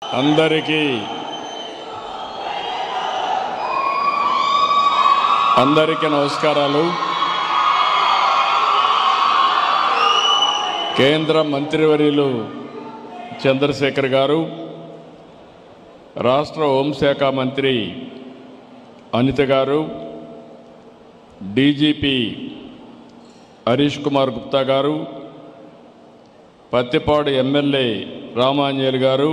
అందరికీ నమస్కారాలు. కేంద్ర మంత్రివర్యులు చంద్రశేఖర్ గారు, రాష్ట్ర హోంశాఖ మంత్రి అనిత గారు, డీజీపీ హరీష్ కుమార్ గుప్తా గారు, పత్తిపాడు ఎమ్మెల్యే రామాంజనేయులు గారు,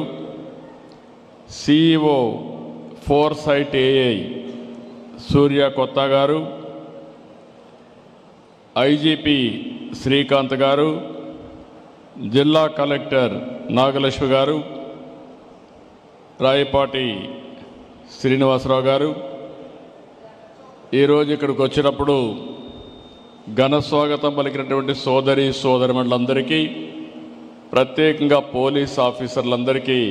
CEO ఫోర్సైట్ AI సూర్య కొత్త గారు, IGP శ్రీకాంత్ గారు, జిల్లా కలెక్టర్ నాగలక్ష్మి గారు, రాయపాటి శ్రీనివాసరావు గారు, ఈరోజు ఇక్కడికి వచ్చినప్పుడు ఘన స్వాగతం పలికినటువంటి సోదరిమణులందరికీ, ప్రత్యేకంగా పోలీస్ ఆఫీసర్లందరికీ,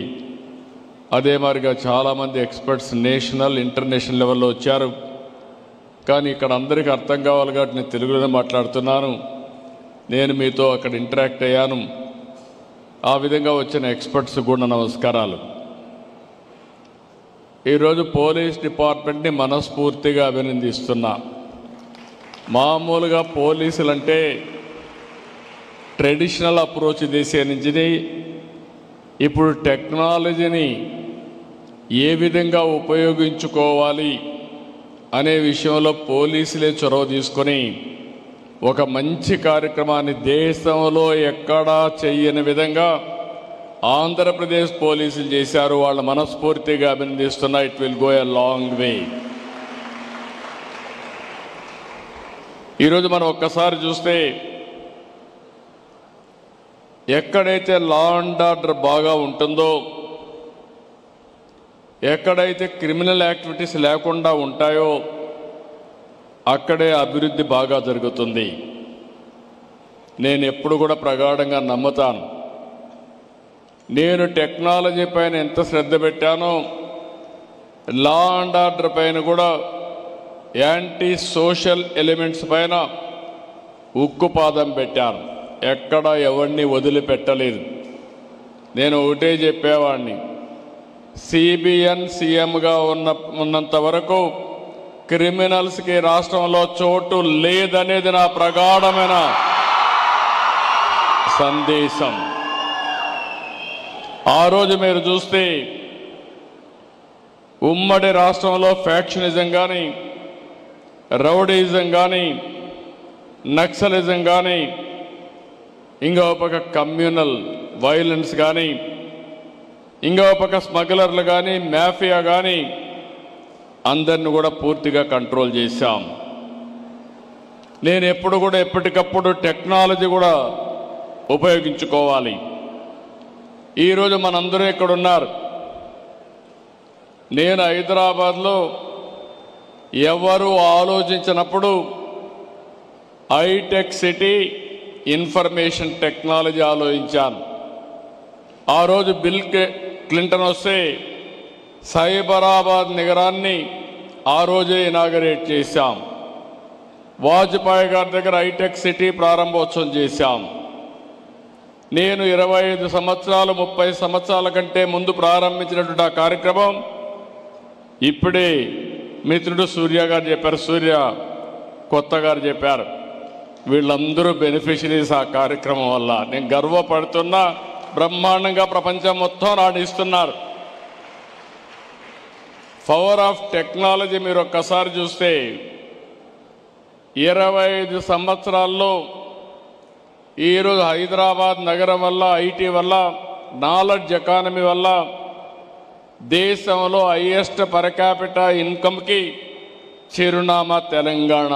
అదే మాదిరిగా చాలామంది ఎక్స్పర్ట్స్ నేషనల్ ఇంటర్నేషనల్ లెవెల్లో వచ్చారు. కానీ ఇక్కడ అందరికీ అర్థం కావాలి కాబట్టి నేను తెలుగులోనే మాట్లాడుతున్నాను. నేను మీతో అక్కడ ఇంటరాక్ట్ అయ్యాను. ఆ విధంగా వచ్చిన ఎక్స్పర్ట్స్ కూడా నమస్కారాలు. ఈరోజు పోలీస్ డిపార్ట్మెంట్ని మనస్ఫూర్తిగా అభినందిస్తున్నా. మామూలుగా పోలీసులంటే ట్రెడిషనల్ అప్రోచ్ చేసే నుంచి ఇప్పుడు టెక్నాలజీని ఏ విధంగా ఉపయోగించుకోవాలి అనే విషయంలో పోలీసులే చొరవ తీసుకొని ఒక మంచి కార్యక్రమాన్ని దేశంలో ఎక్కడా చేయని విధంగా ఆంధ్రప్రదేశ్ పోలీసులు చేశారు. వాళ్ళ మనస్ఫూర్తిగా అభినందిస్తున్నా. It will go a long way. ఈరోజు మనం ఒక్కసారి చూస్తే ఎక్కడైతే లా అండ్ ఆర్డర్ బాగా ఉంటుందో, ఎక్కడైతే క్రిమినల్ యాక్టివిటీస్ లేకుండా ఉంటాయో అక్కడే అభివృద్ధి బాగా జరుగుతుంది. నేను ఎప్పుడు కూడా ప్రగాఢంగా నమ్ముతాను. నేను టెక్నాలజీ పైన ఎంత శ్రద్ధ పెట్టానో లా అండ్ ఆర్డర్ పైన కూడా, యాంటీ సోషల్ ఎలిమెంట్స్ పైన ఉక్కుపాదం పెట్టాను. ఎక్కడ ఎవరిని వదిలిపెట్టలేదు. నేను ఒకటే చెప్పేవాడిని, CBN సీఎంగా ఉన్నంత వరకు క్రిమినల్స్కి రాష్ట్రంలో చోటు లేదనేది నా ప్రగాఢమైన సందేశం. ఆ రోజు మీరు చూస్తే ఉమ్మడి రాష్ట్రంలో ఫ్యాక్షనిజం కానీ, రౌడీజం కానీ, నక్సలిజం కానీ, ఇంకో పక్క కమ్యూనల్ వైలెన్స్ కానీ, ఇంకో పక్క స్మగ్లర్లు కానీ, మాఫియా కానీ, అందరిని కూడా పూర్తిగా కంట్రోల్ చేశాం. నేను ఎప్పుడు కూడా ఎప్పటికప్పుడు టెక్నాలజీ కూడా ఉపయోగించుకోవాలి. ఈరోజు మనందరూ ఇక్కడ ఉన్నారు. నేను హైదరాబాద్లో ఎవరు ఆలోచించినప్పుడు హైటెక్ సిటీ, ఇన్ఫర్మేషన్ టెక్నాలజీ ఆలోచించాను. ఆ రోజు బిల్ క్లింటన్ వస్తే సైబరాబాద్ నగరాన్ని ఆ రోజే ఇనాగరేట్ చేశాం. వాజ్పేయి గారి దగ్గర హైటెక్ సిటీ ప్రారంభోత్సవం చేశాం. నేను 25 సంవత్సరాలు 30 సంవత్సరాల కంటే ముందు ప్రారంభించినటువంటి ఆ కార్యక్రమం ఇప్పుడే మిత్రుడు సూర్య గారు చెప్పారు, సూర్య కొత్త గారు చెప్పారు. వీళ్ళందరూ బెనిఫిషరీస్ ఆ కార్యక్రమం వల్ల. నేను గర్వపడుతున్నా. బ్రహ్మాండంగా ప్రపంచం మొత్తం రాణిస్తున్నారు. పవర్ ఆఫ్ టెక్నాలజీ మీరు ఒక్కసారి చూస్తే 25 సంవత్సరాల్లో ఈరోజు హైదరాబాద్ నగరం వల్ల, ఐటీ వల్ల, నాలెడ్జ్ ఎకానమీ వల్ల దేశంలో హైయెస్ట్ పర్ క్యాపిటా ఇన్కమ్కి చిరునామా తెలంగాణ.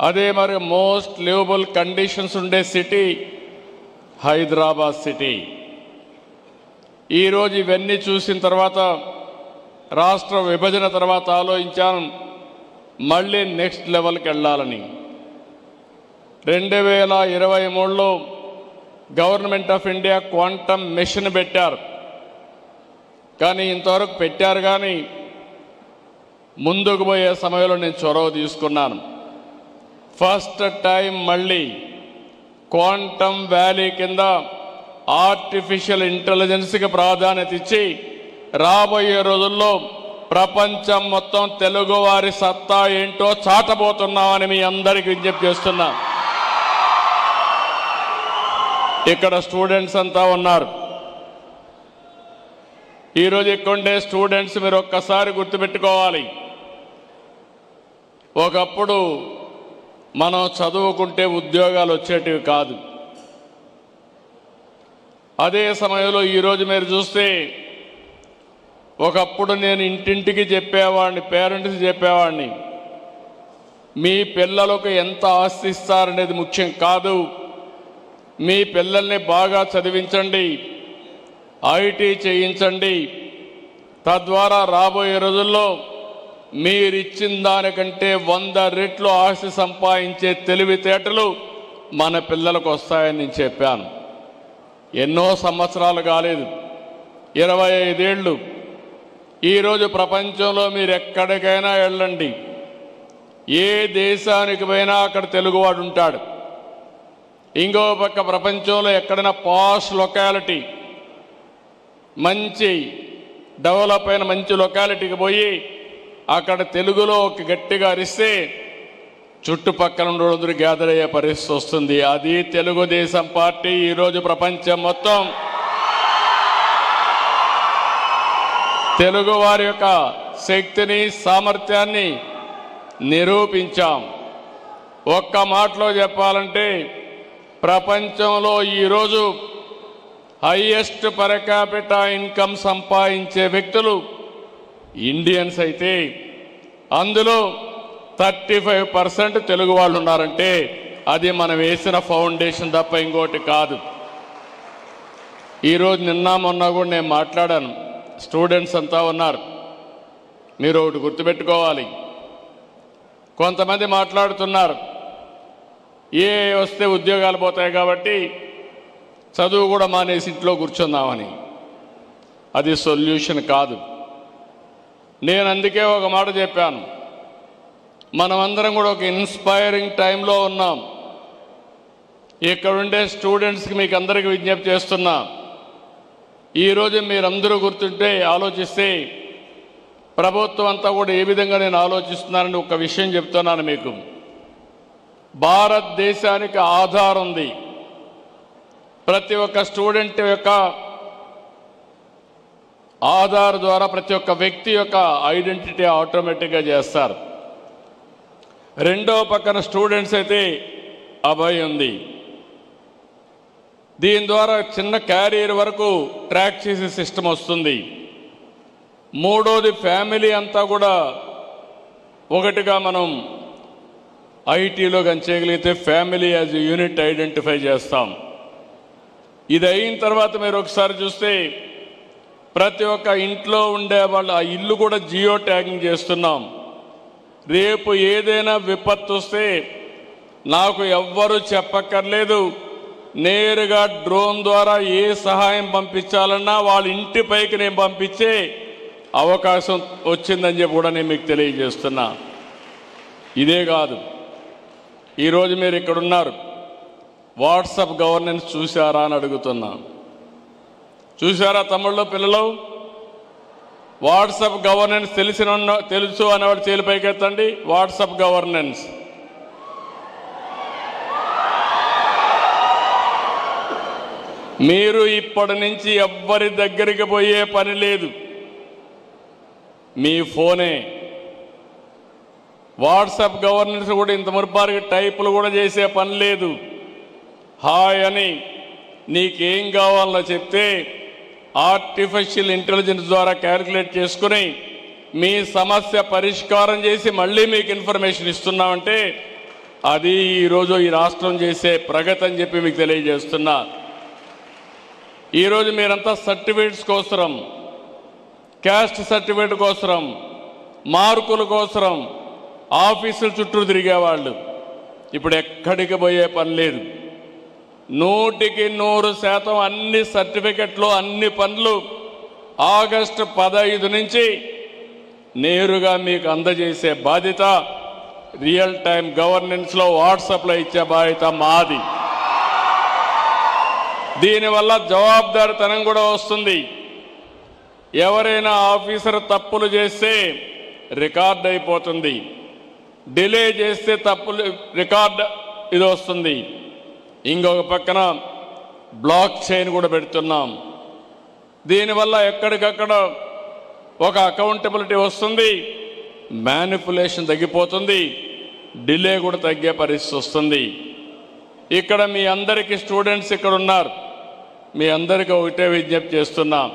అదే మరి మోస్ట్ లివబుల్ కండిషన్స్ ఉండే సిటీ హైదరాబాద్ సిటీ. ఈరోజు ఇవన్నీ చూసిన తర్వాత, రాష్ట్ర విభజన తర్వాత ఆలోచించాను మళ్ళీ నెక్స్ట్ లెవెల్కి వెళ్ళాలని. 2023లో government of India quantum mission పెట్టారు. కానీ ఇంతవరకు పెట్టారు కానీ ముందుకు పోయే సమయంలో నేను చొరవ తీసుకున్నాను. ఫస్ట్ టైం మళ్ళీ క్వాంటమ్ వ్యాలీ కింద ఆర్టిఫిషియల్ ఇంటెలిజెన్స్కి ప్రాధాన్యత ఇచ్చి రాబోయే రోజుల్లో ప్రపంచం మొత్తం తెలుగువారి సత్తా ఏంటో చాటబోతున్నామని మీ అందరికీ విజ్ఞప్తి చేస్తున్నా. ఇక్కడ స్టూడెంట్స్ అంతా ఉన్నారు. ఈరోజు ఇక్కడుండే స్టూడెంట్స్ మీరు ఒక్కసారి గుర్తుపెట్టుకోవాలి. ఒకప్పుడు మనం చదువుకుంటే ఉద్యోగాలు వచ్చేటివి కాదు. అదే సమయంలో ఈరోజు మీరు చూస్తే ఒకప్పుడు నేను ఇంటింటికి చెప్పేవాడిని, పేరెంట్స్ చెప్పేవాడిని, మీ పిల్లలకు ఎంత ఆస్తి ఇస్తారనేది ముఖ్యం కాదు, మీ పిల్లల్ని బాగా చదివించండి, ఐటీ చేయించండి, తద్వారా రాబోయే రోజుల్లో మీరిచ్చిన దానికంటే 100 రెట్లు ఆస్తి సంపాదించే తెలివితేటలు మన పిల్లలకు వస్తాయని నేను చెప్పాను. ఎన్నో సంవత్సరాలు కాలేదు, 25 ఏళ్ళు. ఈరోజు ప్రపంచంలో మీరు ఎక్కడికైనా వెళ్ళండి, ఏ దేశానికి పోయినా అక్కడ తెలుగువాడు ఉంటాడు. ఇంకో పక్క ప్రపంచంలో ఎక్కడైనా పాష్ లొకాలిటీ, మంచి డెవలప్ అయిన మంచి లొకాలిటీకి పోయి అక్కడ తెలుగులో ఒక గట్టిగా అరిస్తే చుట్టుపక్కల ఉండేందరూ గ్యాదర్ అయ్యే పరిస్థితి వస్తుంది. అది తెలుగుదేశం పార్టీ ఈరోజు ప్రపంచం మొత్తం తెలుగు వారి యొక్క శక్తిని, సామర్థ్యాన్ని నిరూపించాం. ఒక్క మాటలో చెప్పాలంటే ప్రపంచంలో ఈరోజు హైయెస్ట్ పర్ క్యాపిటా ఇన్కమ్ సంపాదించే వ్యక్తులు ఇండియన్స్ అయితే అందులో 35% తెలుగు వాళ్ళు ఉన్నారంటే అది మనం వేసిన ఫౌండేషన్ తప్ప ఇంకోటి కాదు. ఈరోజు నిన్న మొన్న కూడా నేను మాట్లాడాను, స్టూడెంట్స్ అంతా ఉన్నారు. మీరు ఒకటి గుర్తుపెట్టుకోవాలి, కొంతమంది మాట్లాడుతున్నారు ఏ వస్తే ఉద్యోగాలు పోతాయి కాబట్టి చదువు కూడా మానేసి ఇంట్లో కూర్చుందామని. అది సొల్యూషన్ కాదు. నేను అందుకే ఒక మాట చెప్పాను, మనమందరం కూడా ఒక ఇన్స్పైరింగ్ టైంలో ఉన్నాం. ఇక్కడుండే స్టూడెంట్స్కి మీకు అందరికీ విజ్ఞప్తి చేస్తున్నా, ఈరోజు మీరందరూ గుర్తుంటే ఆలోచిస్తే ప్రభుత్వం అంతా కూడా ఏ విధంగా నేను ఆలోచిస్తున్నానని ఒక విషయం చెప్తున్నాను మీకు. భారతదేశానికి ఆధార్ ఉంది. ప్రతి ఒక్క స్టూడెంట్ యొక్క ఆధార్ ద్వారా ప్రతి ఒక్క వ్యక్తి యొక్క ఐడెంటిటీ ఆటోమేటిక్గా చేస్తారు. రెండో పక్కన స్టూడెంట్స్ అయితే అభయ్ ఉంది. దీని ద్వారా చిన్న క్యారియర్ వరకు ట్రాక్ చేసే సిస్టమ్ వస్తుంది. మూడోది ఫ్యామిలీ అంతా కూడా ఒకటిగా మనం ఐటీలో కానీ చేయగలిగితే family as a unit identify చేస్తాం. ఇది అయిన తర్వాత మీరు ఒకసారి చూస్తే ప్రతి ఒక్క ఇంట్లో ఉండే వాళ్ళు ఆ ఇల్లు కూడా జియో ట్యాగింగ్ చేస్తున్నాం. రేపు ఏదైనా విపత్తు వస్తే నాకు ఎవ్వరూ చెప్పక్కర్లేదు, నేరుగా డ్రోన్ ద్వారా ఏ సహాయం పంపించాలన్నా వాళ్ళ ఇంటిపైకి నేను పంపించే అవకాశం వచ్చిందని చెప్పి కూడా నేను మీకు తెలియజేస్తున్నా. ఇదే కాదు, ఈరోజు మీరు ఇక్కడ ఉన్నారు, వాట్సాప్ గవర్నెన్స్ చూసారా అని అడుగుతున్నా. చూసారా తమ్ముళ్ళు, పిల్లలు? వాట్సాప్ గవర్నెన్స్ తెలుసు అనేవాడు చేలిపైకి ఎత్తండి. వాట్సాప్ గవర్నెన్స్ మీరు ఇప్పటి నుంచి ఎవ్వరి దగ్గరికి పోయే పని లేదు, మీ ఫోనే. వాట్సాప్ గవర్నెన్స్ కూడా ఇంత మురుపారికి టైపులు కూడా చేసే పని లేదు. హాయ్ అని నీకేం కావాలో చెప్తే ఆర్టిఫిషియల్ ఇంటెలిజెన్స్ ద్వారా క్యాలిక్యులేట్ చేసుకుని మీ సమస్య పరిష్కారం చేసి మళ్ళీ మీకు ఇన్ఫర్మేషన్ ఇస్తున్నామంటే అది ఈరోజు ఈ రాష్ట్రం చేసే ప్రగతి అని చెప్పి మీకు తెలియజేస్తున్నా. ఈరోజు మీరంతా సర్టిఫికేట్స్ కోసరం, క్యాస్ట్ సర్టిఫికేట్ కోసరం, మార్కుల కోసరం ఆఫీసుల చుట్టూ తిరిగేవాళ్ళు ఇప్పుడు ఎక్కడికి పోయే పని లేదు. 100% అన్ని సర్టిఫికెట్లు, అన్ని పనులు ఆగస్టు 15 నుంచి నేరుగా మీకు అందజేసే బాధ్యత రియల్ టైం గవర్నెన్స్లో వాట్సాప్లో ఇచ్చే బాధ్యత మాది. దీనివల్ల జవాబుదారీతనం కూడా వస్తుంది. ఎవరైనా ఆఫీసర్ తప్పులు చేస్తే రికార్డ్ అయిపోతుంది, డిలే చేస్తే తప్పులు రికార్డ్ ఇది వస్తుంది. ఇంకొక పక్కన బ్లాక్ చైన్ కూడా పెడుతున్నాం. దీనివల్ల ఎక్కడికక్కడ ఒక అకౌంటబిలిటీ వస్తుంది, మ్యానిపులేషన్ తగ్గిపోతుంది, డిలే కూడా తగ్గే పరిస్థితి వస్తుంది. ఇక్కడ మీ అందరికీ స్టూడెంట్స్ ఇక్కడ ఉన్నారు, మీ అందరికీ ఒకటే విజ్ఞప్తి చేస్తున్నాం.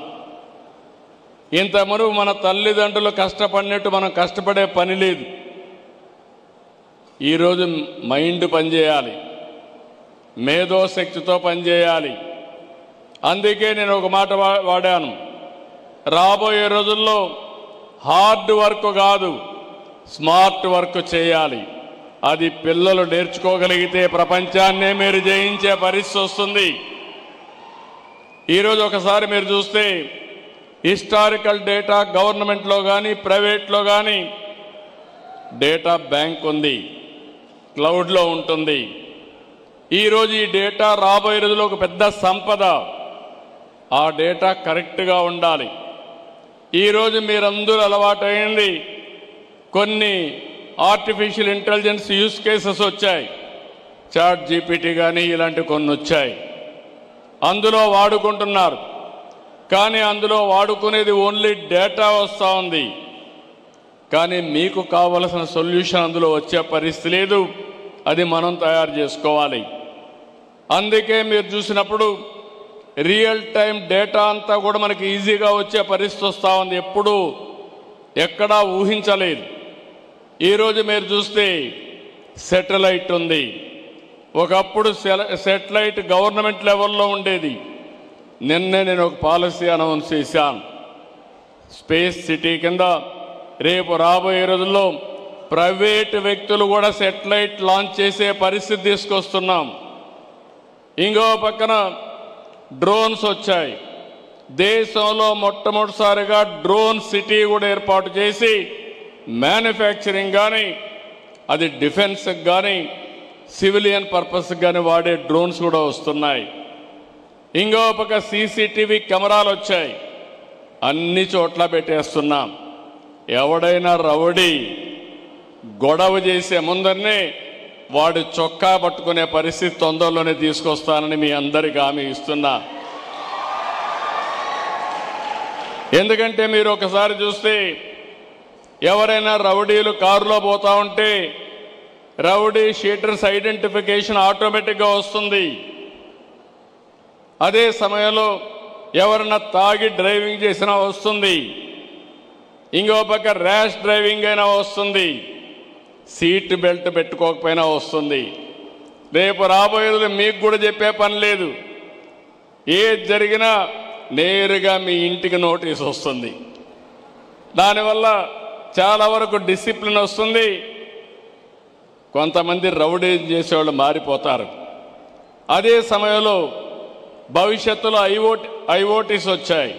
ఇంతవరకు మన తల్లిదండ్రులు కష్టపడినట్టు మనం కష్టపడే పని లేదు. ఈరోజు మైండ్ పనిచేయాలి, మేధోశక్తితో పనిచేయాలి. అందుకే నేను ఒక మాట వాడాను, రాబోయే రోజుల్లో హార్డ్ వర్క్ కాదు స్మార్ట్ వర్క్ చేయాలి. అది పిల్లలు నేర్చుకోగలిగితే ప్రపంచాన్నే మీరు జయించే పరిస్థితి వస్తుంది. ఈరోజు ఒకసారి మీరు చూస్తే హిస్టారికల్ డేటా గవర్నమెంట్లో కానీ ప్రైవేట్లో కానీ డేటా బ్యాంక్ ఉంది, క్లౌడ్లో ఉంటుంది. ఈరోజు ఈ డేటా రాబోయే రోజుల్లో ఒక పెద్ద సంపద. ఆ డేటా కరెక్ట్గా ఉండాలి. ఈరోజు మీరందరూ అలవాటైంది కొన్ని ఆర్టిఫిషియల్ ఇంటెలిజెన్స్ యూస్ కేసెస్ వచ్చాయి, చాట్ జీపీటీ కానీ ఇలాంటి కొన్ని వచ్చాయి. అందులో వాడుకుంటున్నారు, కానీ అందులో వాడుకునేది ఓన్లీ డేటా వస్తూ ఉంది, కానీ మీకు కావలసిన సొల్యూషన్ అందులో వచ్చే పరిస్థితి లేదు. అది మనం తయారు చేసుకోవాలి. అందుకే మీరు చూసినప్పుడు రియల్ టైం డేటా అంతా కూడా మనకి ఈజీగా వచ్చే పరిస్థితి వస్తూ ఉంది. ఎప్పుడు ఎక్కడా ఊహించలేదు. ఈరోజు మీరు చూస్తే శాటిలైట్ ఉంది. ఒకప్పుడు శాటిలైట్ గవర్నమెంట్ లెవెల్లో ఉండేది. నిన్నే నేను ఒక పాలసీ అనౌన్స్ చేశాను, స్పేస్ సిటీ కింద రేపు రాబోయే రోజుల్లో ప్రైవేట్ వ్యక్తులు కూడా శాటిలైట్ లాంచ్ చేసే పరిస్థితి తీసుకొస్తున్నాం. ఇంకో పక్కన డ్రోన్స్ వచ్చాయి. దేశంలో మొట్టమొదటిసారిగా డ్రోన్ సిటీ కూడా ఏర్పాటు చేసి మ్యానుఫ్యాక్చరింగ్ కానీ అది డిఫెన్స్కి కానీ సివిలియన్ పర్పస్కి కానీ వాడే డ్రోన్స్ కూడా వస్తున్నాయి. ఇంకో పక్క సీసీటీవీ కెమెరాలు వచ్చాయి, అన్ని చోట్ల పెట్టేస్తున్నాం. ఎవడైనా రౌడీ గొడవ చేసే ముందరనే వాడు చొక్కా పట్టుకునే పరిస్థితి తొందరలోనే తీసుకొస్తానని మీ అందరికీ హామీ ఇస్తున్నా. ఎందుకంటే మీరు ఒకసారి చూస్తే ఎవరైనా రౌడీలు కారులో పోతా ఉంటే రౌడీ షీటర్స్ ఐడెంటిఫికేషన్ ఆటోమేటిక్గా వస్తుంది. అదే సమయంలో ఎవరైనా తాగి డ్రైవింగ్ చేసినా వస్తుంది. ఇంకో పక్క ర్యాష్ డ్రైవింగ్ అయినా వస్తుంది, సీట్ బెల్ట్ పెట్టుకోకపోయినా వస్తుంది. రేపు రాబోయేది మీకు కూడా చెప్పే పని లేదు. ఏది జరిగినా నేరుగా మీ ఇంటికి నోటీస్ వస్తుంది. దానివల్ల చాలా వరకు డిసిప్లిన్ వస్తుంది. కొంతమంది రౌడీ చేసేవాళ్ళు మారిపోతారు. అదే సమయంలో భవిష్యత్తులో ఐఓటీస్ వచ్చాయి,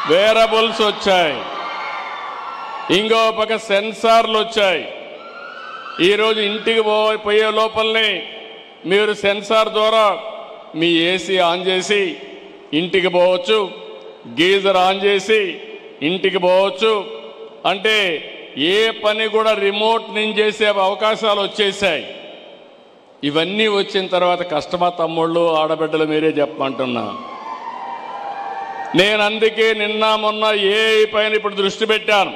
వేరబుల్స్ వచ్చాయి, ఇంకో పక్క సెన్సార్లు వచ్చాయి. ఈరోజు ఇంటికి పోయే లోపలనే మీరు సెన్సార్ ద్వారా మీ ఏసీ ఆన్ చేసి ఇంటికి పోవచ్చు, గీజర్ ఆన్ చేసి ఇంటికి పోవచ్చు. అంటే ఏ పని కూడా రిమోట్ నుంచి చేసే అవకాశాలు వచ్చేసాయి. ఇవన్నీ వచ్చిన తర్వాత కష్టమా తమ్ముళ్ళు ఆడబిడ్డలు మీరే చెప్పమంటున్నా. నేను అందుకే నిన్న మొన్న ఏఐ పైన ఇప్పుడు దృష్టి పెట్టాను.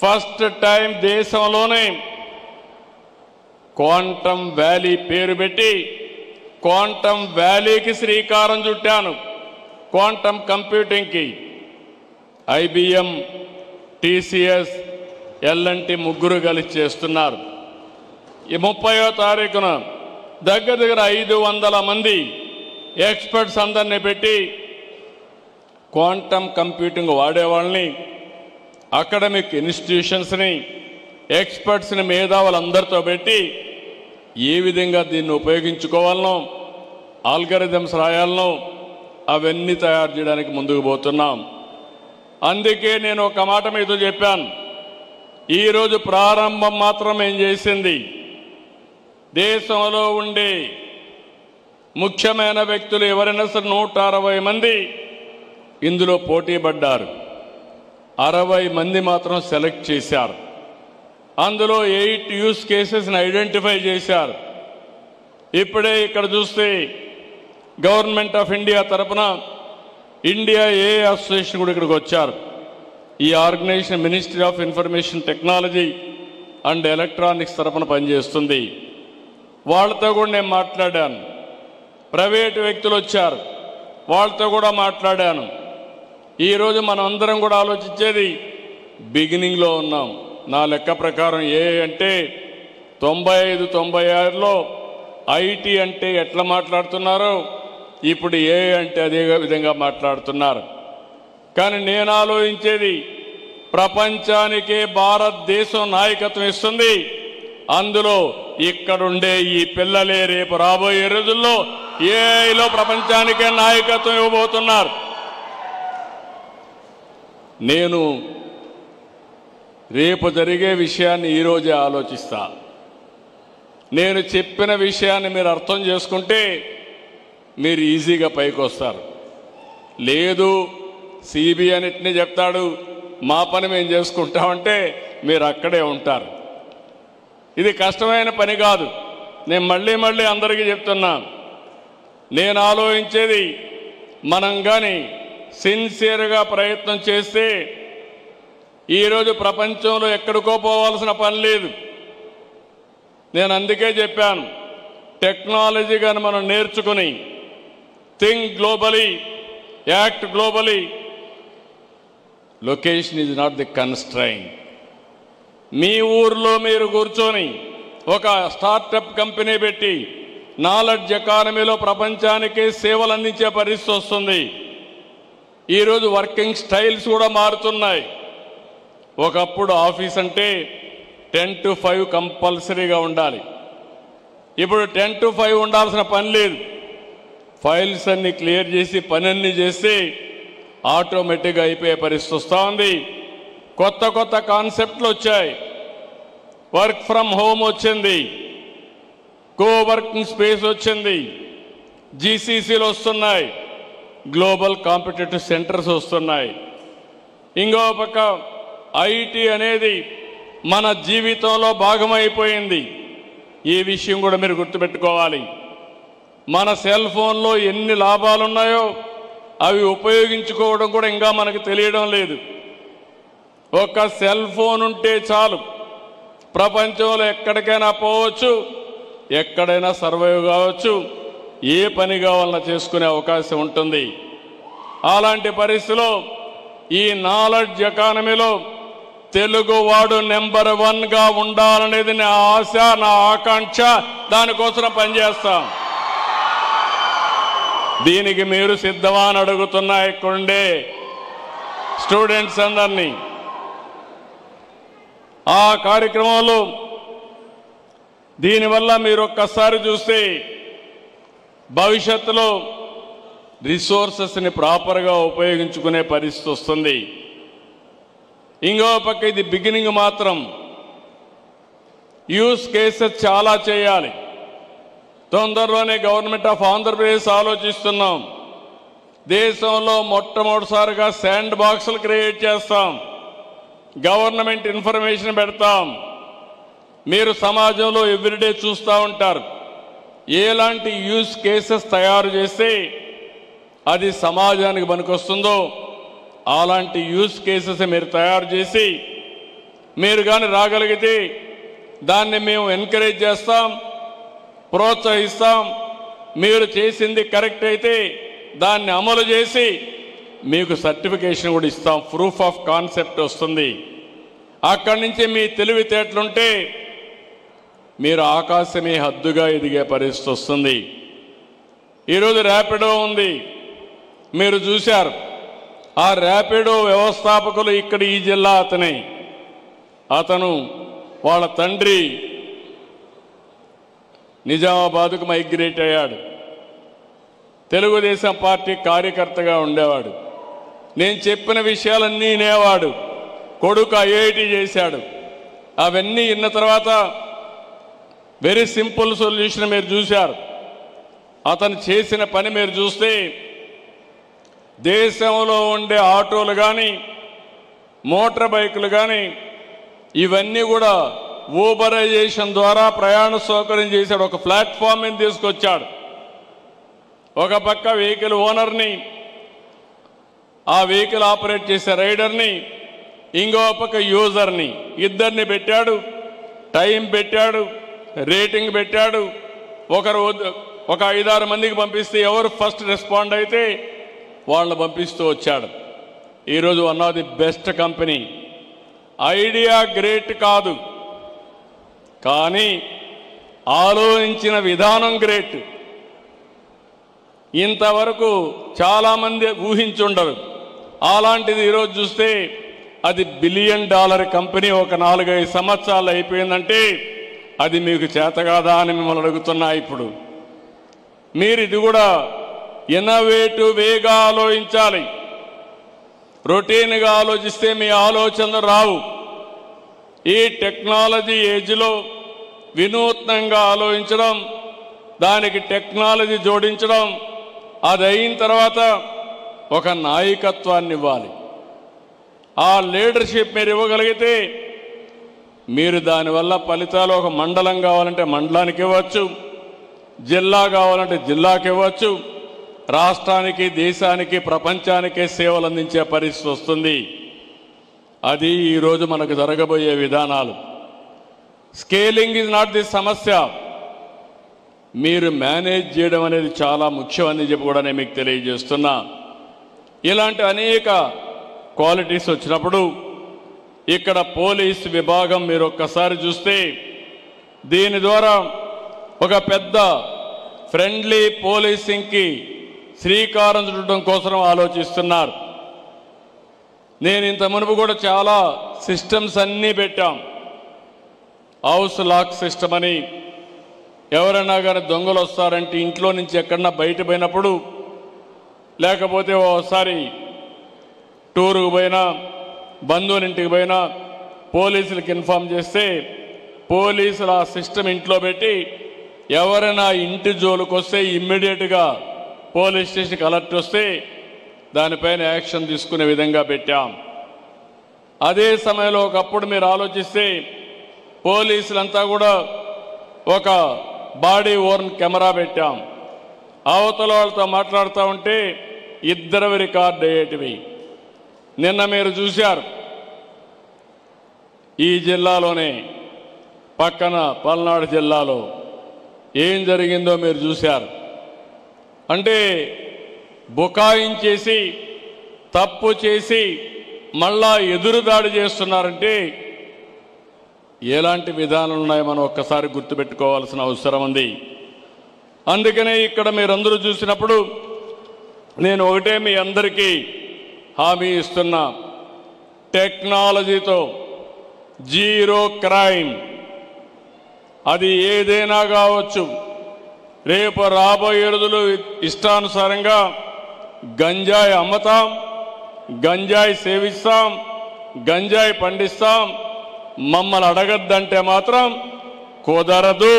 ఫస్ట్ టైం దేశంలోనే క్వాంటమ్ వ్యాలీ పేరు పెట్టి క్వాంటమ్ వ్యాలీకి శ్రీకారం చుట్టాను. క్వాంటమ్ కంప్యూటింగ్కి ఐబిఎం, టీసీఎస్, ఎల్ఎన్టీ ముగ్గురు కలిసి చేస్తున్నారు. ఈ 30వ తారీఖున దగ్గర 500 మంది ఎక్స్పర్ట్స్ అందరినీ పెట్టి క్వాంటమ్ కంప్యూటింగ్ వాడేవాళ్ళని, అకాడమిక్ ఇన్స్టిట్యూషన్స్ని, ఎక్స్పర్ట్స్ని, మేధావులందరితో పెట్టి ఏ విధంగా దీన్ని ఉపయోగించుకోవాలనో, ఆల్గరిథమ్స్ రాయాలనో అవన్నీ తయారు చేయడానికి ముందుకు పోతున్నాం. అందుకే నేను ఒక మాట మీతో చెప్పాను. ఈరోజు ప్రారంభం మాత్రం ఏం చేసింది, దేశంలో ఉండే ముఖ్యమైన వ్యక్తులు ఎవరైనా సరే 160 మంది ఇందులో పోటీ పడ్డారు. 60 మంది మాత్రం సెలెక్ట్ చేశారు. అందులో 8 యూస్ కేసెస్ని ఐడెంటిఫై చేశారు. ఇప్పుడే ఇక్కడ చూస్తే గవర్నమెంట్ ఆఫ్ ఇండియా తరపున ఇండియా ఏ అసోసియేషన్ కూడా ఇక్కడికి వచ్చారు. ఈ organisation ministry of information technology and electronics తరపున పనిచేస్తుంది. వాళ్ళతో కూడా నేను మాట్లాడాను. ప్రైవేటు వ్యక్తులు వచ్చారు, వాళ్ళతో కూడా మాట్లాడాను. ఈరోజు మనం అందరం కూడా ఆలోచించేది బిగినింగ్లో ఉన్నాం. నా లెక్క ప్రకారం ఏ అంటే 95-96లో ఐటీ అంటే ఎట్లా మాట్లాడుతున్నారో ఇప్పుడు ఏ అంటే అదే విధంగా మాట్లాడుతున్నారు. కానీ నేను ఆలోచించేది ప్రపంచానికే భారతదేశం నాయకత్వం ఇస్తుంది. అందులో ఇక్కడుండే ఈ పిల్లలే రేపు రాబోయే రోజుల్లో ఏఐలో ప్రపంచానికే నాయకత్వం ఇవ్వబోతున్నారు. నేను రేపు జరిగే విషయాన్ని ఈరోజే ఆలోచిస్తా. నేను చెప్పిన విషయాన్ని మీరు అర్థం చేసుకుంటే మీరు ఈజీగా పైకి వస్తారు. లేదు సిబి అన్నిటినీ చెప్తాడు, మా పని మేము చేసుకుంటామంటే మీరు అక్కడే ఉంటారు. ఇది కష్టమైన పని కాదు. నేను మళ్ళీ అందరికీ చెప్తున్నా, నేను ఆలోచించేది మనం కానీ సిన్సియర్గా ప్రయత్నం చేస్తే ఈరోజు ప్రపంచంలో ఎక్కడికో పోవాల్సిన పని లేదు. నేను అందుకే చెప్పాను, టెక్నాలజీ కానీ మనం నేర్చుకుని think globally, act globally, location is not the constraint. మీ ఊర్లో మీరు కూర్చొని ఒక స్టార్టప్ కంపెనీ పెట్టి నాలెడ్జ్ ఎకానమీలో ప్రపంచానికి సేవలు అందించే పరిస్థితి వస్తుంది. ఈరోజు వర్కింగ్ స్టైల్స్ కూడా మారుతున్నాయి. ఒకప్పుడు ఆఫీస్ అంటే 10 to 5 కంపల్సరీగా ఉండాలి. ఇప్పుడు 10 to 5 ఉండాల్సిన పని లేదు. ఫైల్స్ అన్ని క్లియర్ చేసి పని అన్ని చేస్తే ఆటోమేటిక్గా అయిపోయే పరిస్థితి వస్తూ ఉంది. కొత్త కాన్సెప్ట్లు వచ్చాయి. వర్క్ ఫ్రమ్ హోమ్ వచ్చింది, కో వర్కింగ్ స్పేస్ వచ్చింది, జీసీసీలు వస్తున్నాయి, గ్లోబల్ కాంపిటేటివ్ సెంటర్స్ వస్తున్నాయి. ఇంకో పక్క ఐటీ అనేది మన జీవితంలో భాగమైపోయింది. ఈ విషయం కూడా మీరు గుర్తుపెట్టుకోవాలి. మన సెల్ ఫోన్లో ఎన్ని లాభాలు ఉన్నాయో అవి ఉపయోగించుకోవడం కూడా ఇంకా మనకు తెలియడం లేదు. ఒక సెల్ ఫోన్ ఉంటే చాలు, ప్రపంచంలో ఎక్కడికైనా పోవచ్చు, ఎక్కడైనా సర్వైవ్ కావచ్చు, ఏ పని కావాలన్నా చేసుకునే అవకాశం ఉంటుంది. అలాంటి పరిస్థితిలో ఈ నాలెడ్జ్ ఎకానమీలో తెలుగువాడు నెంబర్ 1గా ఉండాలనేది నా ఆశ, నా ఆకాంక్ష. దానికోసం పనిచేస్తాం. దీనికి మీరు సిద్ధమా అని అడుగుతున్నా ఇక్కడుండే స్టూడెంట్స్ అందరినీ. ఆ కార్యక్రమంలో దీనివల్ల మీరు ఒక్కసారి చూస్తే భవిష్యత్తులో రిసోర్సెస్ని ప్రాపర్గా ఉపయోగించుకునే పరిస్థితి వస్తుంది. ఇంకో పక్క ఇది బిగినింగ్ మాత్రం. యూస్ కేసెస్ చాలా చేయాలి. తొందరలోనే గవర్నమెంట్ ఆఫ్ ఆంధ్రప్రదేశ్ ఆలోచిస్తున్నాం. దేశంలో మొట్టమొదటిసారిగా శాండ్ బాక్సులు క్రియేట్ చేస్తాం. గవర్నమెంట్ ఇన్ఫర్మేషన్ పెడతాం. మీరు సమాజంలో ఎవ్రీడే చూస్తూ ఉంటారు. ఎలాంటి యూస్ కేసెస్ తయారు చేస్తే అది సమాజానికి పనికొస్తుందో అలాంటి యూస్ కేసెస్ మీరు తయారు చేసి మీరు కానీ రాగలిగితే దాన్ని మేము ఎంకరేజ్ చేస్తాం, ప్రోత్సహిస్తాం. మీరు చేసింది కరెక్ట్ అయితే దాన్ని అమలు చేసి మీకు సర్టిఫికేషన్ కూడా ఇస్తాం. ప్రూఫ్ ఆఫ్ కాన్సెప్ట్ వస్తుంది. అక్కడి నుంచి మీ తెలివితేటలుంటే మీరు ఆకాశమే హద్దుగా ఎదిగే పరిస్థితి వస్తుంది. ఈరోజు ర్యాపిడో ఉంది, మీరు చూశారు. ఆ ర్యాపిడో వ్యవస్థాపకులు ఇక్కడ ఈ జిల్లా అతను వాళ్ళ తండ్రి నిజామాబాద్కు మైగ్రేట్ అయ్యాడు. తెలుగుదేశం పార్టీ కార్యకర్తగా ఉండేవాడు. నేను చెప్పిన విషయాలన్నీ వినేవాడు. కొడుకు ఐఐటి చేశాడు. అవన్నీ విన్న తర్వాత వెరీ సింపుల్ సొల్యూషన్ మీరు చూశారు. అతను చేసిన పని మీరు చూస్తే దేశంలో ఉండే ఆటోలు కానీ మోటార్ బైకులు కానీ ఇవన్నీ కూడా ఊబరైజేషన్ ద్వారా ప్రయాణ సౌకర్యం చేశాడు. ఒక ప్లాట్ఫామ్ని తీసుకొచ్చాడు. ఒక పక్క వెహికల్ ఓనర్ని, ఆ వెహికల్ ఆపరేట్ చేసే రైడర్ని, ఇంకో పక్క యూజర్ని, ఇద్దరిని పెట్టాడు. టైం పెట్టాడు, రేటింగ్ పెట్టాడు. ఒక 5-6 మందికి పంపిస్తే ఎవరు ఫస్ట్ రెస్పాండ్ అయితే వాళ్ళని పంపిస్తూ వచ్చాడు. ఈరోజు one of the best company. Idea great కాదు, కానీ ఆలోచించిన విధానం గ్రేట్. ఇంతవరకు చాలామంది ఊహించుండరు. అలాంటిది ఈరోజు చూస్తే అది $1 బిలియన్ కంపెనీ ఒక 4-5 సంవత్సరాలు అయిపోయిందంటే అది మీకు చేత కాదా అని మిమ్మల్ని అడుగుతున్నా. ఇప్పుడు మీరు ఇది కూడా ఇన్నోవేటివ్ వేగా ఆలోచించాలి. రొటీన్గా ఆలోచిస్తే మీ ఆలోచనలు రావు. ఈ టెక్నాలజీ ఏజ్లో వినూత్నంగా ఆలోచించడం, దానికి టెక్నాలజీ జోడించడం, అది అయిన తర్వాత ఒక నాయకత్వాన్ని ఇవ్వాలి. ఆ లీడర్షిప్ మీరు ఇవ్వగలిగితే మీరు దానివల్ల ఫలితాలు ఒక మండలం కావాలంటే మండలానికి ఇవ్వచ్చు, జిల్లా కావాలంటే జిల్లాకి ఇవ్వచ్చు, రాష్ట్రానికి, దేశానికి, ప్రపంచానికే సేవలు అందించే పరిస్థితి వస్తుంది. అది ఈరోజు మనకు జరగబోయే విధానాలు. స్కేలింగ్ ఈజ్ నాట్ ది సమస్య, మీరు మేనేజ్ చేయడం అనేది చాలా ముఖ్యం అని చెప్పి కూడా నేను మీకు తెలియజేస్తున్నా. ఇలాంటి అనేక క్వాలిటీస్ వచ్చినప్పుడు ఇక్కడ పోలీస్ విభాగం మీరు ఒక్కసారి చూస్తే దీని ద్వారా ఒక పెద్ద ఫ్రెండ్లీ పోలీసింగ్కి శ్రీకారం చుట్టడం కోసం ఆలోచిస్తున్నారు. నేను ఇంత మునుపు కూడా చాలా సిస్టమ్స్ అన్నీ పెట్టాం. హౌస్ లాక్ సిస్టమ్ అని, ఎవరైనా కానీ దొంగలు వస్తారంటే ఇంట్లో నుంచి ఎక్కడన్నా బయట పోయినప్పుడు, లేకపోతే ఓసారి టూరుకు పోయినా, బంధువుల ఇంటికి పోయినా పోలీసులకు ఇన్ఫామ్ చేస్తే పోలీసులు ఆ సిస్టమ్ ఇంట్లో పెట్టి ఎవరైనా ఇంటి జోలికి వస్తే ఇమ్మీడియట్గా పోలీస్ స్టేషన్కి అలర్ట్ వస్తే దానిపైన యాక్షన్ తీసుకునే విధంగా పెట్టాం. అదే సమయంలో ఒకప్పుడు మీరు ఆలోచిస్తే పోలీసులంతా కూడా ఒక బాడీ ఓర్న్ కెమెరా పెట్టాం. అవతల వాళ్ళతో మాట్లాడుతూ ఉంటే ఇద్దరివి రికార్డ్ అయ్యేటివి. నిన్న మీరు చూశారు, ఈ జిల్లాలోనే పక్కన పల్నాడు జిల్లాలో ఏం జరిగిందో మీరు చూశారు. అంటే బుకాయించేసి తప్పు చేసి మళ్ళా ఎదురుదాడి చేస్తున్నారంటే ఎలాంటి విధానాలు ఉన్నాయో మనం ఒక్కసారి గుర్తుపెట్టుకోవాల్సిన అవసరం ఉంది. అందుకనే ఇక్కడ మీరందరూ చూసినప్పుడు నేను ఒకటే మీ అందరికీ హామీ ఇస్తున్నా, టెక్నాలజీతో జీరో క్రైమ్, అది ఏదైనా కావచ్చు. రేపు రాబోయే రోజులు ఇష్టానుసారంగా గంజాయి అమ్ముతాం, గంజాయి సేవిస్తాం, గంజాయి పండిస్తాం. మమ్మల్ని అడగద్దంటే మాత్రం కుదరదు,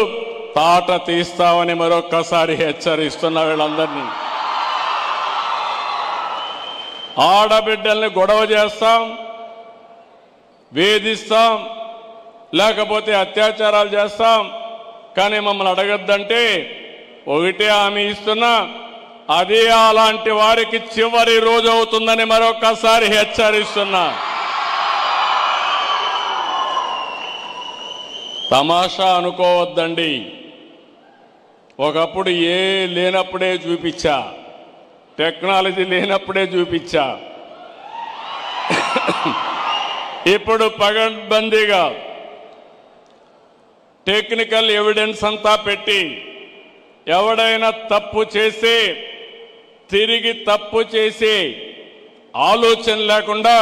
తాట తీస్తామని మరొక్కసారి హెచ్చరిస్తున్న వీళ్ళందరినీ. ఆడబిడ్డల్ని గొడవ చేస్తాం, వేధిస్తాం, లేకపోతే అత్యాచారాలు చేస్తాం, కానీ మమ్మల్ని అడగద్దంటే ఒకటే హామీ ఇస్తున్నా, అదే అలాంటి వారికి చివరి రోజు అవుతుందని మరొక్కసారి హెచ్చరిస్తున్నా. తమాషా అనుకోవద్దండి. ఒకప్పుడు లేనప్పుడే చూపించా, టెక్నాలజీ లేనప్పుడే చూపించా. ఇప్పుడు పగడ్బందీగా టెక్నికల్ ఎవిడెన్స్ అంతా పెట్టి ఎవడైనా తప్పు చేస్తే తిరిగి తప్పు చేసి ఆలోచన లేకుండా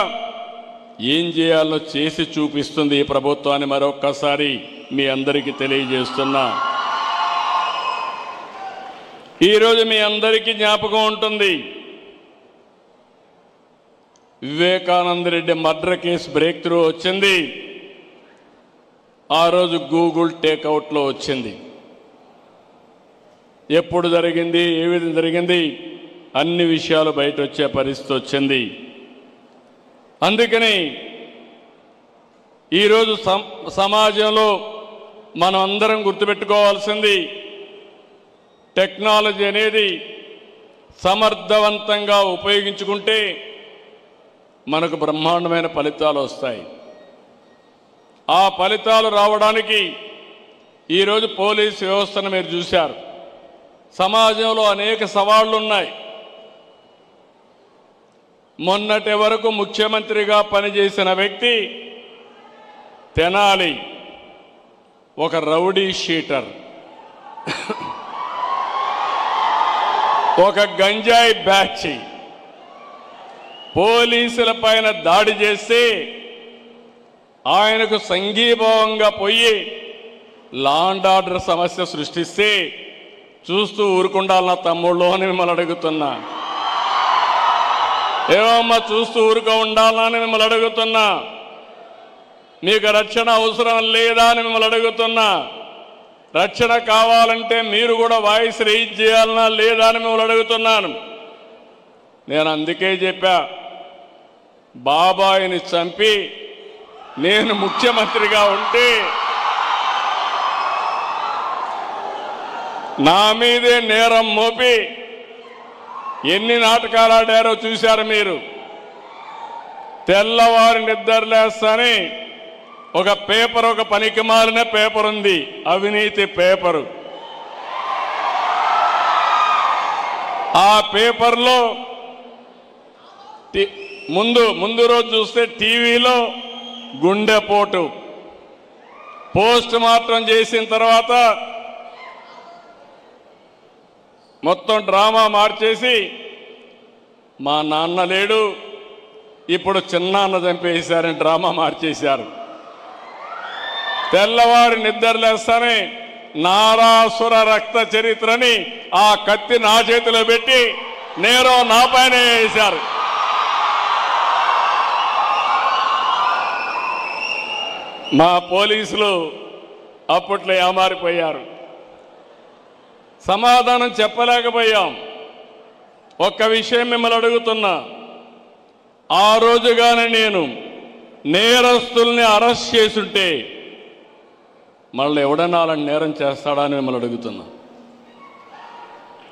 ఏం చేయాలో చేసి చూపిస్తుంది ఈ ప్రభుత్వాన్ని మరొక్కసారి మీ అందరికీ తెలియజేస్తున్నా. ఈరోజు మీ అందరికీ జ్ఞాపకం ఉంటుంది, Vivekananda Reddy murder case break through వచ్చింది. ఆ రోజు గూగుల్ టేక్అవుట్లో వచ్చింది. ఎప్పుడు జరిగింది, ఏ విధంగా జరిగింది, అన్ని విషయాలు బయట వచ్చే పరిస్థితి వచ్చింది. అందుకని ఈరోజు సమాజంలో మనం అందరం గుర్తుపెట్టుకోవాల్సింది, టెక్నాలజీ అనేది సమర్థవంతంగా ఉపయోగించుకుంటే మనకు బ్రహ్మాండమైన ఫలితాలు వస్తాయి. ఆ ఫలితాలు రావడానికి ఈరోజు పోలీస్ వ్యవస్థను మీరు చూశారు. సమాజంలో అనేక సవాళ్లు ఉన్నాయి. మొన్నటి వరకు ముఖ్యమంత్రిగా పనిచేసిన వ్యక్తి తెనాలి ఒక రౌడీ షీటర్, ఒక గంజాయి బ్యాచ్ పోలీసుల పైన దాడి చేస్తే ఆయనకు సంఘీభావంగా పోయి లా అండ్ ఆర్డర్ సమస్య సృష్టిస్తే చూస్తూ ఊరుకుండాలన్న తమ్ముళ్ళు అని మిమ్మల్ని అడుగుతున్నా. ఏమమ్మా చూస్తూ ఊరుకో ఉండాలని మిమ్మల్ని అడుగుతున్నా. మీకు రక్షణ అవసరం లేదా అని మిమ్మల్ని అడుగుతున్నా. రక్షణ కావాలంటే మీరు కూడా వాయిస్ రైజ్ చేయాలన్నా లేదా అని మిమ్మల్ని అడుగుతున్నాను. నేను అందుకే చెప్పా, బాబాయిని చంపి నేను ముఖ్యమంత్రిగా ఉంటే నా మీదే నేరం మోపి ఎన్ని నాటకాలు ఆడారో చూశారు మీరు. తెల్లవారి నిద్రలేస్తాని ఒక పేపర్, ఒక పనికిమాలిన పేపర్ ఉంది, అవినీతి పేపరు. ఆ పేపర్లో ముందు రోజు చూస్తే టీవీలో గుండెపోటు, పోస్ట్ మార్టం చేసిన తర్వాత మొత్తం డ్రామా మార్చేసి మా నాన్న లేడు, ఇప్పుడు చిన్నాన్న చంపేశారని డ్రామా మార్చేశారు. తెల్లవారి నిద్రలేస్తానే నారాసుర రక్త చరిత్రని ఆ కత్తి నా చేతిలో పెట్టి నేరో నా పైన వేశారు. మా పోలీసులు అప్పట్లో ఏమారిపోయారు. సమాధానం చెప్పలేకపోయాం. ఒక్క విషయం మిమ్మల్ని అడుగుతున్నా, ఆ రోజుగానే నేను నేరస్తుల్ని అరెస్ట్ చేసుంటే మళ్ళీ ఎవడన్నా అలాంటి నేరం చేస్తాడా అని మిమ్మల్ని అడుగుతున్నా.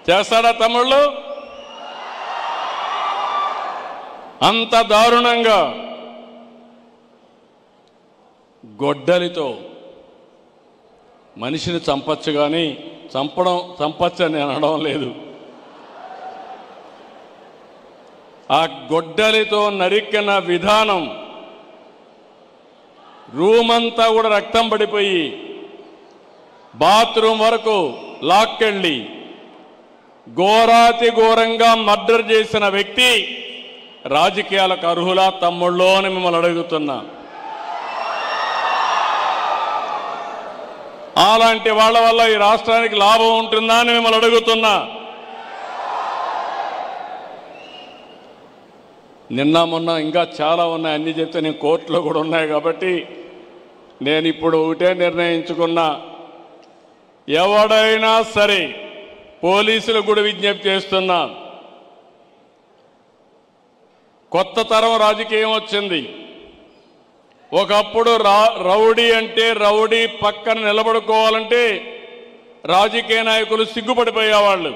చేస్తాడా తమ్ముళ్ళు? అంత దారుణంగా గొడ్డలితో మనిషిని చంపచ్చు, కానీ చంపచ్చని అనడం లేదు. ఆ గొడ్డలితో నరికిన విధానం, రూమ్ అంతా కూడా రక్తం పడిపోయి బాత్రూమ్ వరకు లాక్కెళ్ళి ఘోరాతి ఘోరంగా మర్డర్ చేసిన వ్యక్తి రాజకీయాలకు అర్హులా తమ్ముళ్ళు అని మిమ్మల్ని అడుగుతున్నా. అలాంటి వాళ్ళ వల్ల ఈ రాష్ట్రానికి లాభం ఉంటుందా అని మిమ్మల్ని అడుగుతున్నా. నిన్న మొన్న ఇంకా చాలా ఉన్నాయి, అన్ని చెప్తే నేను కోర్టులో కూడా ఉన్నాయి కాబట్టి నేను ఇప్పుడు ఒకటే నిర్ణయించుకున్నా, ఎవడైనా సరే పోలీసులకు కూడా విజ్ఞప్తి చేస్తున్నా, కొత్త తరం రాజకీయం వచ్చింది. ఒకప్పుడు రౌడీ అంటే రౌడీ పక్కన నిలబడుకోవాలంటే రాజకీయ నాయకులు సిగ్గుపడిపోయేవాళ్ళు.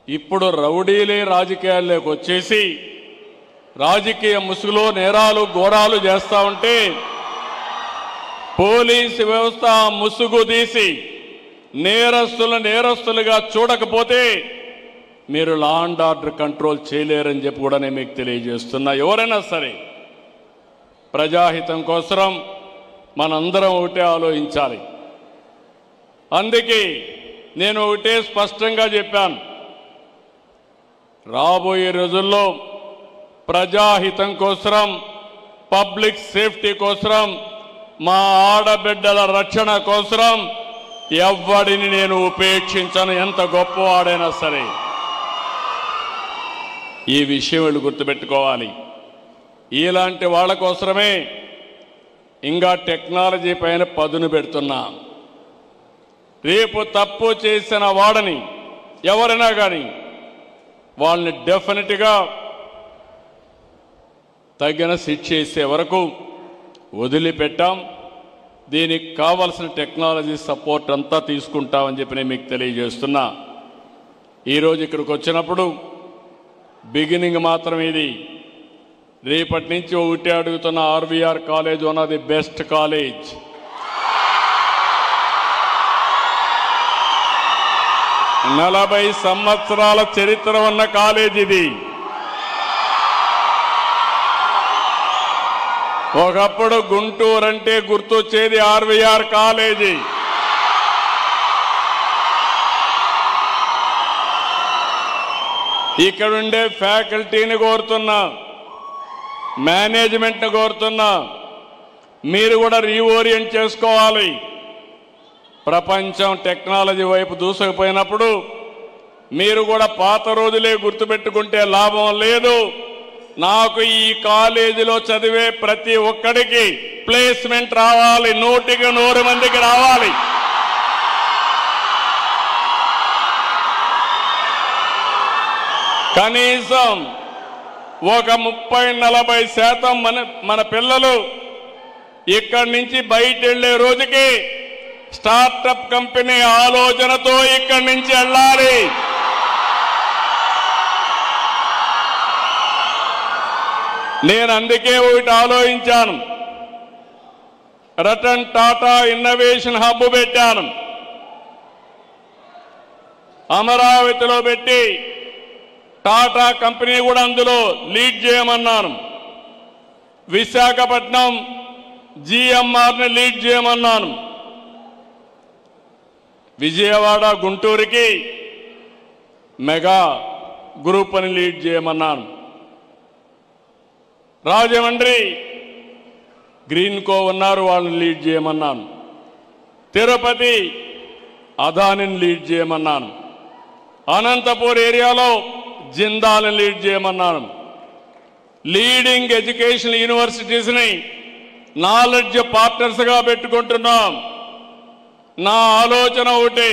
ఇప్పుడు రౌడీలే రాజకీయాల్లోకి వచ్చేసి రాజకీయ ముసుగులో నేరాలు ఘోరాలు చేస్తూ ఉంటే పోలీసు వ్యవస్థ ముసుగు తీసి నేరస్తులుగా చూడకపోతే మీరు లా అండ్ ఆర్డర్ కంట్రోల్ చేయలేరని చెప్పి కూడా నేను మీకు తెలియజేస్తున్నా. ఎవరైనా సరే ప్రజాహితం కోసం మనందరం ఒకటే ఆలోచించాలి. అందుకే నేను ఒకటే స్పష్టంగా చెప్పాను, రాబోయే రోజుల్లో ప్రజాహితం కోసం, పబ్లిక్ సేఫ్టీ కోసం, మా ఆడబిడ్డల రక్షణ కోసం ఎవ్వడిని నేను ఉపేక్షించను, ఎంత గొప్పవాడైనా సరే. ఈ విషయం వీళ్ళు గుర్తుపెట్టుకోవాలి. ఇలాంటి వాళ్ళ కోసమే ఇంకా టెక్నాలజీ పైన పదును పెడుతున్నా. రేపు తప్పు చేసిన వాడని ఎవరైనా కానీ వాళ్ళని డెఫినెట్గా తగిన శిక్ష చేసే వరకు వదిలిపెట్టాం. దీనికి కావాల్సిన టెక్నాలజీ సపోర్ట్ అంతా తీసుకుంటామని చెప్పి నేను మీకు తెలియజేస్తున్నా. ఈరోజు ఇక్కడికి వచ్చినప్పుడు బిగినింగ్ మాత్రం ఇది. రేపటి నుంచి ఒకటి అడుగుతున్న RVR college one of the best college. నలభై సంవత్సరాల చరిత్ర ఉన్న కాలేజ్ ఇది. ఒకప్పుడు గుంటూరు అంటే గుర్తొచ్చేది ఆర్వీఆర్ కాలేజీ. ఇక్కడుండే ఫ్యాకల్టీని కోరుతున్నా, మేనేజ్మెంట్ని కోరుతున్నా, మీరు కూడా రీఓరియంట్ చేసుకోవాలి. ప్రపంచం టెక్నాలజీ వైపు దూసుకుపోయినప్పుడు మీరు కూడా పాత రోజులే గుర్తుపెట్టుకుంటే లాభం లేదు. నాకు ఈ కాలేజీలో చదివే ప్రతి ఒక్కడికి ప్లేస్మెంట్ రావాలి, 100 మందికి రావాలి. కనీసం ఒక 30-40% మన పిల్లలు ఇక్కడి నుంచి బయట వెళ్లే రోజుకి స్టార్టప్ కంపెనీ ఆలోచనతో ఇక్కడి నుంచి వెళ్ళాలి. నేను అందుకే ఒకటి ఆలోచించాను. రతన్ టాటా ఇన్నోవేషన్ హబ్ పెట్టాను, అమరావతిలో పెట్టి టాటా కంపెనీ కూడా అందులో లీడ్ చేయమన్నాను. విశాఖపట్నం జిఎంఆర్ని లీడ్ చేయమన్నాను. విజయవాడ గుంటూరుకి మెగా గ్రూప్ అని లీడ్ చేయమన్నాను. రాజమండ్రి గ్రీన్కో ఉన్నారు, వాళ్ళని లీడ్ చేయమన్నాను. తిరుపతి అదానిని లీడ్ చేయమన్నాను. అనంతపూర్ ఏరియాలో జిందాల్ని లీడ్ చేయమన్నాను. లీడింగ్ ఎడ్యుకేషన్ యూనివర్సిటీస్ని నాలెడ్జ్ పార్ట్నర్స్గా పెట్టుకుంటున్నాం. నా ఆలోచన ఒకటి,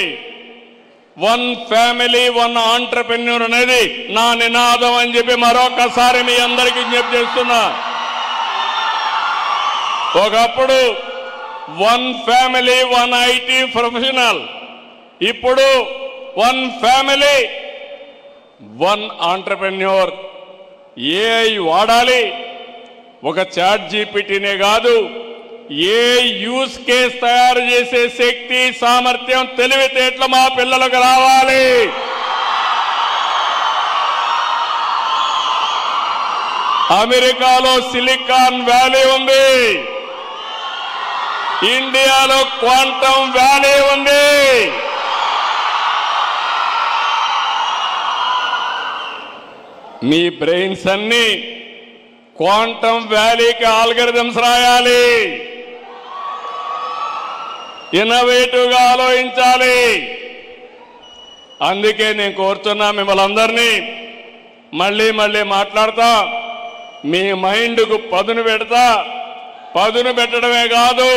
1 ఫ్యామిలీ 1 ఆంటర్‌ప్రెన్యూర్ అనేది నా నినాదం అని చెప్పి మరొకసారి మీ అందరికీ విజ్ఞప్తి చేస్తున్నా. ఒకప్పుడు 1 ఫ్యామిలీ 1 ఐటీ ప్రొఫెషనల్, ఇప్పుడు 1 ఫ్యామిలీ 1 ఆంటర్‌ప్రెన్యూర్. ఏఐ వాడాలి, ఒక చాట్ జీపీటీనే కాదు, ఏ యూస్ కేస్ తయారు చేసే శక్తి, సామర్థ్యం, తెలివితేటలు మా పిల్లలకు రావాలి. అమెరికాలో సిలికాన్ వ్యాలీ ఉంది, ఇండియాలో క్వాంటమ్ వ్యాలీ ఉంది. మీ బ్రెయిన్స్ అన్ని క్వాంటమ్ వ్యాలీకి ఆల్గరిథమ్స్ రాయాలి, ఇన్నోవేటివ్గా ఆలోచించాలి. అందుకే నేను కోరుతున్నా మిమ్మల్ని అందరినీ, మళ్ళీ మాట్లాడతా, మీ మైండ్కు పదును పెడతా. పదును పెట్టడమే కాదు,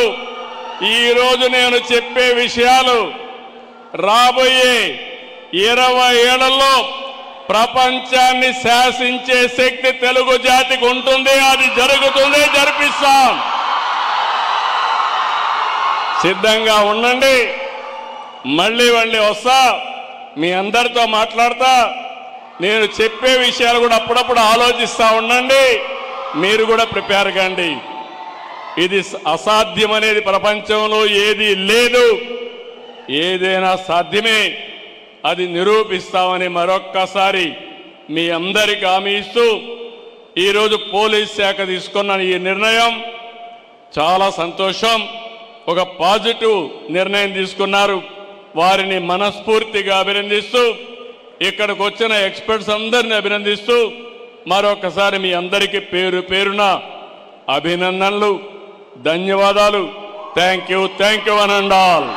ఈరోజు నేను చెప్పే విషయాలు రాబోయే 20 ఏళ్లలో ప్రపంచాన్ని శాసించే శక్తి తెలుగు జాతికి ఉంటుంది. అది జరుగుతుంది, జరిపిస్తాం. సిద్ధంగా ఉండండి. మళ్ళీ వస్తా, మీ అందరితో మాట్లాడతా. నేను చెప్పే విషయాలు కూడా అప్పుడప్పుడు ఆలోచిస్తూ ఉండండి. మీరు కూడా ప్రిపేర్ కండి. ఇది అసాధ్యం అనేది ప్రపంచంలో ఏది లేదు, ఏదైనా సాధ్యమే. అది నిరూపిస్తామని మరొక్కసారి మీ అందరికీ హామీ ఇస్తూ, ఈరోజు పోలీస్ శాఖ తీసుకున్న ఈ నిర్ణయం చాలా సంతోషం. ఒక పాజిటివ్ నిర్ణయం తీసుకున్నారు. వారిని మనస్ఫూర్తిగా అభినందిస్తూ, ఇక్కడికి వచ్చిన ఎక్స్పర్ట్స్ అందరిని అభినందిస్తూ, మరొకసారి మీ అందరికీ పేరు పేరున అభినందనలు, ధన్యవాదాలు. Thank you one and all.